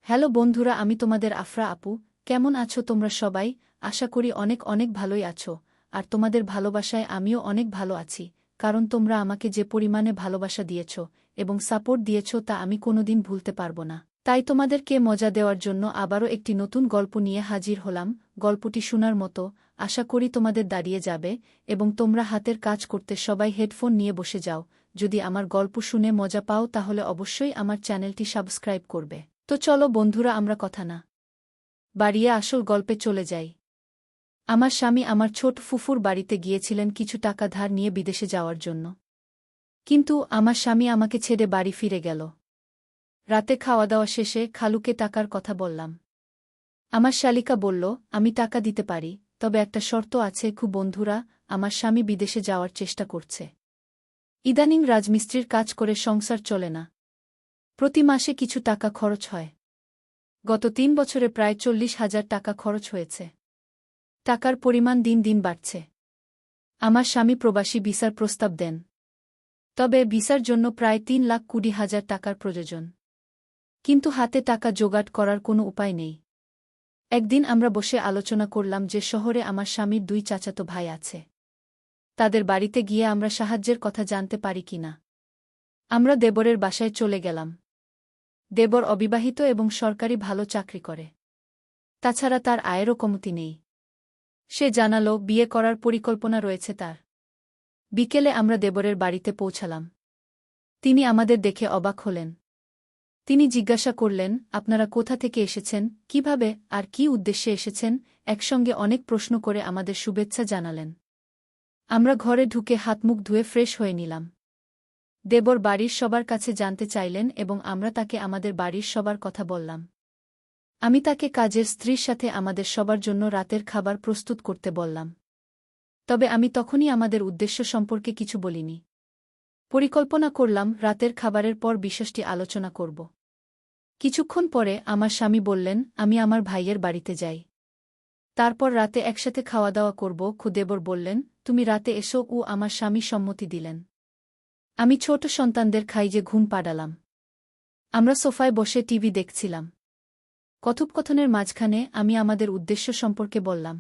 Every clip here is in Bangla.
হ্যালো বন্ধুরা, আমি তোমাদের আফরা আপু। কেমন আছো তোমরা সবাই? আশা করি অনেক অনেক ভালোই আছো। আর তোমাদের ভালোবাসায় আমিও অনেক ভালো আছি, কারণ তোমরা আমাকে যে পরিমাণে ভালোবাসা দিয়েছ এবং সাপোর্ট দিয়েছ তা আমি কোনোদিন ভুলতে পারব না। তাই তোমাদেরকে মজা দেওয়ার জন্য আবারও একটি নতুন গল্প নিয়ে হাজির হলাম। গল্পটি শোনার মতো, আশা করি তোমাদের দাঁড়িয়ে যাবে এবং তোমরা হাতের কাজ করতে সবাই হেডফোন নিয়ে বসে যাও। যদি আমার গল্প শুনে মজা পাও তাহলে অবশ্যই আমার চ্যানেলটি সাবস্ক্রাইব করবে। তো চলো বন্ধুরা, আমরা কথা না বাড়িয়ে আসল গল্পে চলে যাই। আমার স্বামী আমার ছোট ফুফুর বাড়িতে গিয়েছিলেন কিছু টাকা ধার নিয়ে বিদেশে যাওয়ার জন্য। কিন্তু আমার স্বামী আমাকে ছেড়ে বাড়ি ফিরে গেল। রাতে খাওয়া দাওয়া শেষে খালুকে টাকার কথা বললাম। আমার শালিকা বলল, আমি টাকা দিতে পারি, তবে একটা শর্ত আছে। বন্ধুরা, আমার স্বামী বিদেশে যাওয়ার চেষ্টা করছে। ইদানিং রাজমিস্ত্রির কাজ করে সংসার চলে না। প্রতি মাসে কিছু টাকা খরচ হয়। গত ৩ বছরে প্রায় ৪০,০০০ টাকা খরচ হয়েছে। টাকার পরিমাণ দিন দিন বাড়ছে। আমার স্বামী প্রবাসী ভিসার প্রস্তাব দেন, তবে ভিসার জন্য প্রায় ৩,২০,০০০ টাকার প্রয়োজন। কিন্তু হাতে টাকা জোগাড় করার কোনো উপায় নেই। একদিন আমরা বসে আলোচনা করলাম যে শহরে আমার স্বামীর ২ চাচাতো ভাই আছে। তাদের বাড়িতে গিয়ে আমরা সাহায্যের কথা জানতে পারি কিনা। আমরা দেবরের বাসায় চলে গেলাম। দেবর অবিবাহিত এবং সরকারি ভালো চাকরি করে। তাছাড়া তার আয়েরও কমতি নেই। সে জানালো বিয়ে করার পরিকল্পনা রয়েছে তার। বিকেলে আমরা দেবরের বাড়িতে পৌঁছালাম। তিনি আমাদের দেখে অবাক হলেন। তিনি জিজ্ঞাসা করলেন, আপনারা কোথা থেকে এসেছেন, কিভাবে আর কী উদ্দেশ্যে এসেছেন? একসঙ্গে অনেক প্রশ্ন করে আমাদের শুভেচ্ছা জানালেন। আমরা ঘরে ঢুকে হাতমুখ ধুয়ে ফ্রেশ হয়ে নিলাম। দেবর বাড়ির সবার কাছে জানতে চাইলেন এবং আমরা তাকে আমাদের বাড়ির সবার কথা বললাম। আমি তাকে কাজের স্ত্রীর সাথে আমাদের সবার জন্য রাতের খাবার প্রস্তুত করতে বললাম। তবে আমি তখনই আমাদের উদ্দেশ্য সম্পর্কে কিছু বলিনি। পরিকল্পনা করলাম রাতের খাবারের পর বিষয়টি আলোচনা করব। কিছুক্ষণ পরে আমার স্বামী বললেন, আমি আমার ভাইয়ের বাড়িতে যাই। তারপর রাতে একসাথে খাওয়া দাওয়া করব। দেবর বললেন, তুমি রাতে এসো। আমার স্বামী সম্মতি দিলেন। আমি ছোট সন্তানদের খাইয়ে ঘুম পাড়ালাম। আমরা সোফায় বসে টিভি দেখছিলাম। কথোপকথনের মাঝখানে আমি আমাদের উদ্দেশ্য সম্পর্কে বললাম।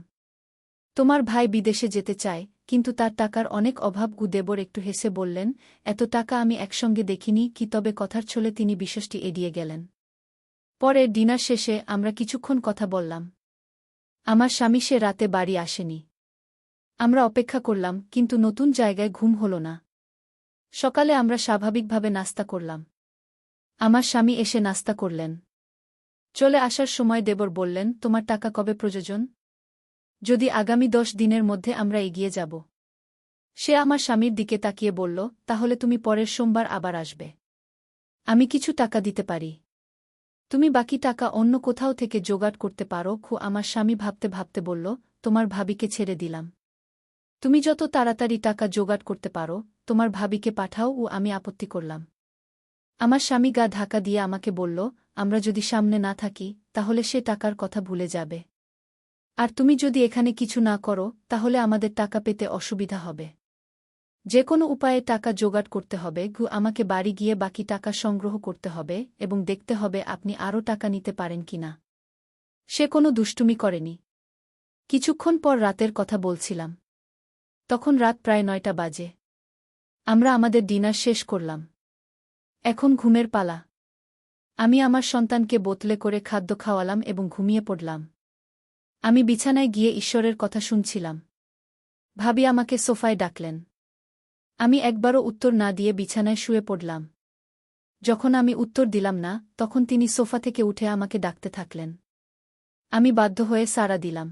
তোমার ভাই বিদেশে যেতে চায়, কিন্তু তার টাকার অনেক অভাব। দেবর একটু হেসে বললেন, এত টাকা আমি একসঙ্গে দেখিনি। তবে কথার ছলে তিনি বিষয়টি এড়িয়ে গেলেন। পরে ডিনার শেষে আমরা কিছুক্ষণ কথা বললাম। আমার স্বামী সে রাতে বাড়ি আসেনি। আমরা অপেক্ষা করলাম, কিন্তু নতুন জায়গায় ঘুম হল না। সকালে আমরা স্বাভাবিকভাবে নাস্তা করলাম। আমার স্বামী এসে নাস্তা করলেন। চলে আসার সময় দেবর বললেন, তোমার টাকা কবে প্রয়োজন? যদি আগামী ১০ দিনের মধ্যে আমরা এগিয়ে যাব। সে আমার স্বামীর দিকে তাকিয়ে বলল, তাহলে তুমি পরের সোমবার আবার আসবে। আমি কিছু টাকা দিতে পারি। তুমি বাকি টাকা অন্য কোথাও থেকে জোগাড় করতে পারো। আমার স্বামী ভাবতে ভাবতে বলল, তোমার ভাবিকে ছেড়ে দিলাম। তুমি যত তাড়াতাড়ি টাকা জোগাড় করতে পারো, তোমার ভাবিকে পাঠাও। আমি আপত্তি করলাম। আমার স্বামী গা ধাক্কা দিয়ে আমাকে বলল, আমরা যদি সামনে না থাকি তাহলে সে টাকার কথা ভুলে যাবে। আর তুমি যদি এখানে কিছু না করো তাহলে আমাদের টাকা পেতে অসুবিধা হবে। যে কোনো উপায়ে টাকা জোগাড় করতে হবে। আমাকে বাড়ি গিয়ে বাকি টাকা সংগ্রহ করতে হবে এবং দেখতে হবে আপনি আরও টাকা নিতে পারেন কিনা। সে কোনো দুষ্টুমি করেনি। কিছুক্ষণ পর রাতের কথা বলছিলাম। তখন রাত প্রায় ৯টা বাজে। আমরা আমাদের ডিনার শেষ করলাম। এখন ঘুমের পালা। আমি আমার সন্তানকে বোতলে করে খাদ্য খাওয়ালাম এবং ঘুমিয়ে পড়লাম। আমি বিছানায় গিয়ে ঈশ্বরের কথা শুনছিলাম। ভাবি আমাকে সোফায় ডাকলেন। আমি একবারও উত্তর না দিয়ে বিছানায় শুয়ে পড়লাম। যখন আমি উত্তর দিলাম না, তখন তিনি সোফা থেকে উঠে আমাকে ডাকতে থাকলেন। আমি বাধ্য হয়ে সাড়া দিলাম।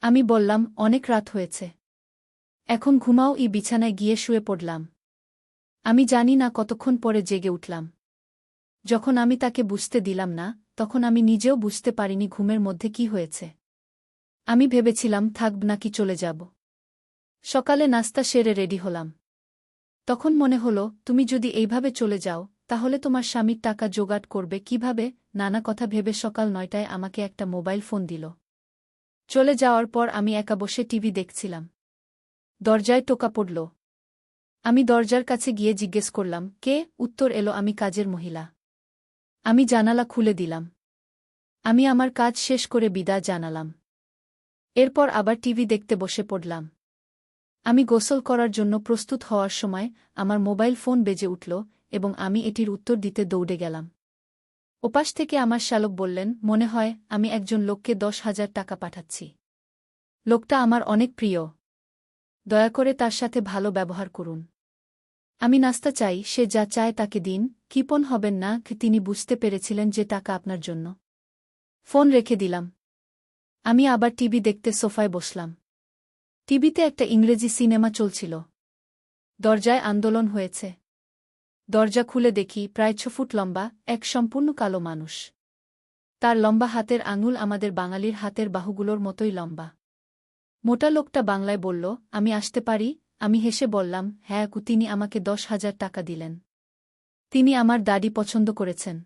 আমি বললাম, অনেক রাত হয়েছে, এখন ঘুমাও। বিছানায় গিয়ে শুয়ে পড়লাম। আমি জানি না কতক্ষণ পরে জেগে উঠলাম। যখন আমি তাকে বুঝতে দিলাম না, তখন আমি নিজেও বুঝতে পারিনি ঘুমের মধ্যে কি হয়েছে। আমি ভেবেছিলাম থাকব নাকি চলে যাব। সকালে নাস্তা সেরে রেডি হলাম। তখন মনে হলো, তুমি যদি এইভাবে চলে যাও তাহলে তোমার স্বামীর টাকা জোগাড় করবে কিভাবে? নানা কথা ভেবে সকাল ৯টায় আমাকে একটা মোবাইল ফোন দিল। চলে যাওয়ার পর আমি একা বসে টিভি দেখছিলাম। দরজায় টোকা পড়ল। আমি দরজার কাছে গিয়ে জিজ্ঞেস করলাম, কে? উত্তর এলো, আমি কাজের মহিলা। আমি জানালা খুলে দিলাম। আমি আমার কাজ শেষ করে বিদায় জানালাম। এরপর আবার টিভি দেখতে বসে পড়লাম। আমি গোসল করার জন্য প্রস্তুত হওয়ার সময় আমার মোবাইল ফোন বেজে উঠল এবং আমি এটির উত্তর দিতে দৌড়ে গেলাম। ওপাশ থেকে আমার শ্যালক বললেন, মনে হয় আমি একজন লোককে 10,000 টাকা পাঠাচ্ছি। লোকটা আমার অনেক প্রিয়। দয়া করে তার সাথে ভালো ব্যবহার করুন। আমি নাস্তা চাই, সে যা চায় তাকে দিন, কৃপণ হবেন না। তিনি বুঝতে পেরেছিলেন যে টাকা আপনার জন্য। ফোন রেখে দিলাম। আমি আবার টিভি দেখতে সোফায় বসলাম। টিভিতে একটা ইংরেজি সিনেমা চলছিল। দরজায় আন্দোলন হয়েছে। দরজা খুলে দেখি প্রায় 6 ফুট লম্বা এক সম্পূর্ণ কালো মানুষ। তার লম্বা হাতের আঙুল আমাদের বাঙালির হাতের বাহুগুলোর মতোই লম্বা। মোটা লোকটা বাংলায় বলল, আমি আসতে পারি? আমি হেসে বললাম, হ্যাঁ। তিনি আমাকে 10,000 টাকা দিলেন। তিনি আমার দাড়ি পছন্দ করেছেন।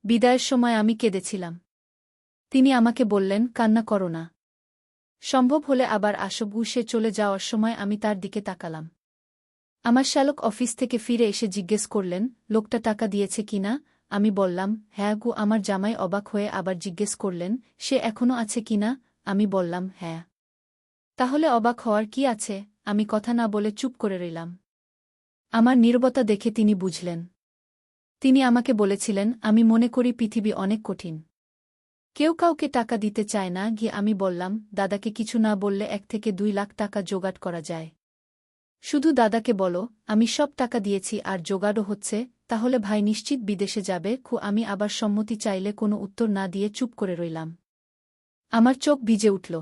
বিদায়ের সময় আমি কেঁদেছিলাম। তিনি আমাকে বললেন, কান্না করো না। সম্ভব হলে আবার আসব। সে চলে যাওয়ার সময় আমি তার দিকে তাকালাম। আমার শ্যালক অফিস থেকে ফিরে এসে জিজ্ঞেস করলেন, লোকটা টাকা দিয়েছে কিনা? আমি বললাম, হ্যাঁ। আমার জামাই অবাক হয়ে আবার জিজ্ঞেস করলেন, সে এখনও আছে কিনা? আমি বললাম, হ্যাঁ। তাহলে অবাক হওয়ার কি আছে? আমি কথা না বলে চুপ করে রইলাম। আমার নীরবতা দেখে তিনি বুঝলেন। তিনি আমাকে বলেছিলেন, আমি মনে করি পৃথিবী অনেক কঠিন। কেউ কাউকে টাকা দিতে চায় না। আমি বললাম, দাদাকে কিছু না বললে 1 থেকে 2 লাখ টাকা জোগাড় করা যায়। শুধু দাদাকে বলো আমি সব টাকা দিয়েছি আর জোগাড়ও হচ্ছে। তাহলে ভাই নিশ্চিত বিদেশে যাবে। আমি আবার সম্মতি চাইলে কোনো উত্তর না দিয়ে চুপ করে রইলাম। আমার চোখ ভিজে উঠল।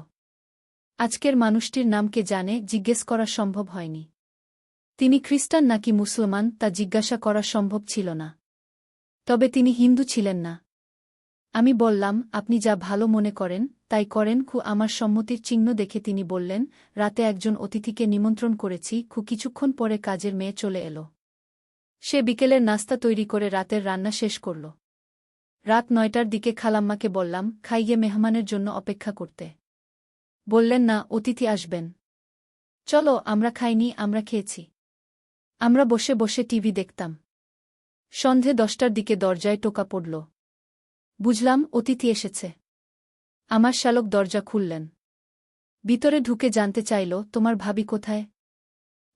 আজকের মানুষটির নাম কে জানে? জিজ্ঞেস করা সম্ভব হয়নি। তিনি খ্রিস্টান নাকি মুসলমান তা জিজ্ঞাসা করা সম্ভব ছিল না। তবে তিনি হিন্দু ছিলেন না। আমি বললাম, আপনি যা ভালো মনে করেন তাই করেন। আমার সম্মতির চিহ্ন দেখে তিনি বললেন, রাতে একজন অতিথিকে নিমন্ত্রণ করেছি। কিছুক্ষণ পরে কাজের মেয়ে চলে এলো। সে বিকেলের নাস্তা তৈরি করে রাতের রান্না শেষ করল। রাত 9টার দিকে খালাম্মাকে বললাম, খাইয়ে মেহমানের জন্য অপেক্ষা করতে। বললেন, না, অতিথি আসবেন। চলো। আমরা খাইনি, আমরা খেয়েছি। আমরা বসে বসে টিভি দেখতাম। সন্ধে 10টার দিকে দরজায় টোকা পড়ল। বুঝলাম অতিথি এসেছে। আমার শ্যালক দরজা খুললেন। ভিতরে ঢুকে জানতে চাইল, তোমার ভাবি কোথায়?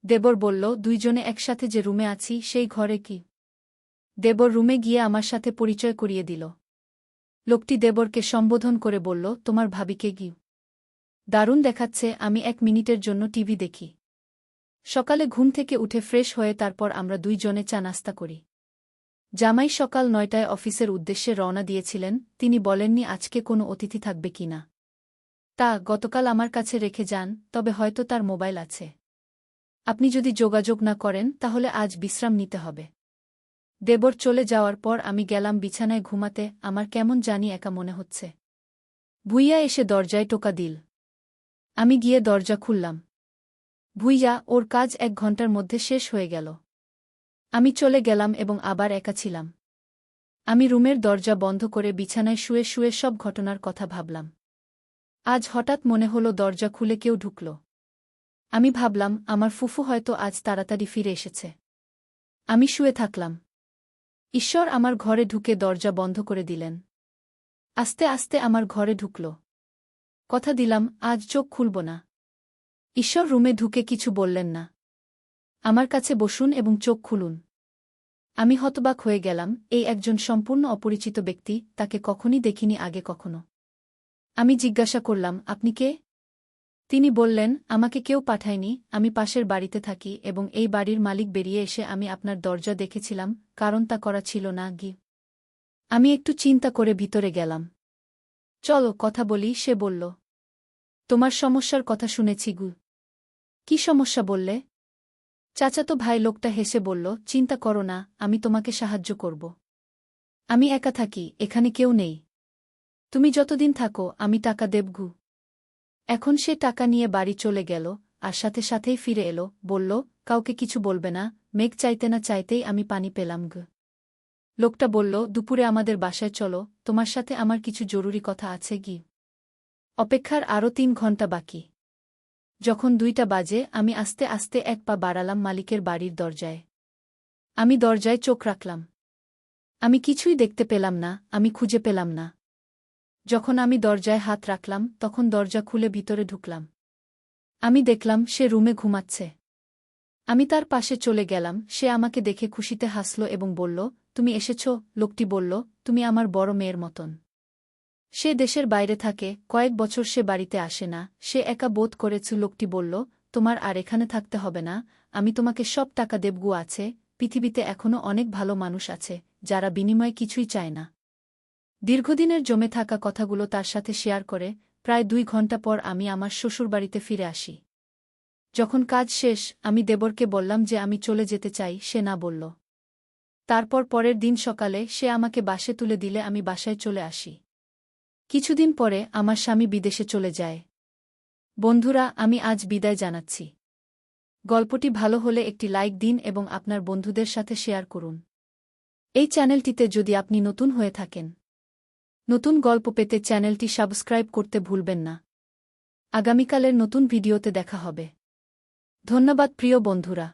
দেবর বলল, 2 জনে একসাথে যে রুমে আছি সেই ঘরে। কি? দেবর রুমে গিয়ে আমার সাথে পরিচয় করিয়ে দিল। লোকটি দেবরকে সম্বোধন করে বলল, তোমার ভাবিকে কি দারুণ দেখাচ্ছে। আমি 1 মিনিটের জন্য টিভি দেখি। সকালে ঘুম থেকে উঠে ফ্রেশ হয়ে তারপর আমরা 2 জনে চা নাস্তা করি। জামাই সকাল 9টায় অফিসের উদ্দেশ্যে রওনা দিয়েছিলেন। তিনি বলেননি আজকে কোনো অতিথি থাকবে কিনা। তা গতকাল আমার কাছে রেখে যান, তবে হয়তো তার মোবাইল আছে। আপনি যদি যোগাযোগ না করেন তাহলে আজ বিশ্রাম নিতে হবে। দেবর চলে যাওয়ার পর আমি গেলাম বিছানায় ঘুমাতে। আমার কেমন জানি একা মনে হচ্ছে। ভুইয়া এসে দরজায় টোকা দিল। আমি গিয়ে দরজা খুললাম। ভুইয়া, ওর কাজ 1 ঘন্টার মধ্যে শেষ হয়ে গেল। আমি চলে গেলাম এবং আবার একা ছিলাম। আমি রুমের দরজা বন্ধ করে বিছানায় শুয়ে শুয়ে সব ঘটনার কথা ভাবলাম। আজ হঠাৎ মনে হলো দরজা খুলে কেউ ঢুকল। আমি ভাবলাম আমার ফুফু হয়তো আজ তাড়াতাড়ি ফিরে এসেছে। আমি শুয়ে থাকলাম। ঈশ্বর আমার ঘরে ঢুকে দরজা বন্ধ করে দিলেন। আস্তে আস্তে আমার ঘরে ঢুকল। কথা দিলাম আজ চোখ খুলব না। ঈশ্বর রুমে ঢুকে কিছু বললেন না। আমার কাছে বসুন এবং চোখ খুলুন। আমি হতবাক হয়ে গেলাম। এই একজন সম্পূর্ণ অপরিচিত ব্যক্তি, তাকে কখনই দেখিনি আগে কখনো। আমি জিজ্ঞাসা করলাম, আপনি কে? তিনি বললেন, আমাকে কেউ পাঠায়নি। আমি পাশের বাড়িতে থাকি এবং এই বাড়ির মালিক বেরিয়ে এসে আমি আপনার দরজা দেখেছিলাম, কারণ তা করা ছিল না। আমি একটু চিন্তা করে ভিতরে গেলাম। চলো কথা বলি, সে বলল। তোমার সমস্যার কথা শুনেছি। কি সমস্যা বললে? চাচাতো ভাই লোকটা হেসে বলল, চিন্তা করো না, আমি তোমাকে সাহায্য করব। আমি একা থাকি, এখানে কেউ নেই। তুমি যতদিন থাকো আমি টাকা দেব। এখন সে টাকা নিয়ে বাড়ি চলে গেল আর সাথে সাথেই ফিরে এলো, বলল, কাউকে কিছু বলবে না। মেঘ চাইতে না চাইতেই আমি পানি পেলাম। লোকটা বলল, দুপুরে আমাদের বাসায় চলো, তোমার সাথে আমার কিছু জরুরি কথা আছে। অপেক্ষার আরও 3 ঘন্টা বাকি। যখন 2টা বাজে আমি আস্তে আস্তে 1 পা বাড়ালাম মালিকের বাড়ির দরজায়। আমি দরজায় চোখ রাখলাম। আমি কিছুই দেখতে পেলাম না, আমি খুঁজে পেলাম না। যখন আমি দরজায় হাত রাখলাম তখন দরজা খুলে ভিতরে ঢুকলাম। আমি দেখলাম সে রুমে ঘুমাচ্ছে। আমি তার পাশে চলে গেলাম, সে আমাকে দেখে খুশিতে হাসল এবং বলল, তুমি এসেছ। লোকটি বলল, তুমি আমার বড় মেয়ের মতন। সে দেশের বাইরে থাকে, কয়েক বছর সে বাড়িতে আসে না, সে একা বোধ করেছে। লোকটি বলল, তোমার আর এখানে থাকতে হবে না, আমি তোমাকে সব টাকা দেবগু আছে। পৃথিবীতে এখনও অনেক ভালো মানুষ আছে, যারা বিনিময়ে কিছুই চায় না। দীর্ঘদিনের জমে থাকা কথাগুলো তার সাথে শেয়ার করে প্রায় 2 ঘণ্টা পর আমি আমার শ্বশুরবাড়িতে ফিরে আসি। যখন কাজ শেষ, আমি দেবরকে বললাম যে আমি চলে যেতে চাই, সে না বলল। তারপর পরের দিন সকালে সে আমাকে বাসে তুলে দিলে আমি বাসায় চলে আসি। কিছুদিন পরে আমার স্বামী বিদেশে চলে যায়। বন্ধুরা, আমি আজ বিদায় জানাচ্ছি। গল্পটি ভালো হলে একটি লাইক দিন এবং আপনার বন্ধুদের সাথে শেয়ার করুন। এই চ্যানেলটিতে যদি আপনি নতুন হয়ে থাকেন, নতুন গল্প পেতে চ্যানেলটি সাবস্ক্রাইব করতে ভুলবেন না। আগামীকালের নতুন ভিডিওতে দেখা হবে। ধন্যবাদ প্রিয় বন্ধুরা।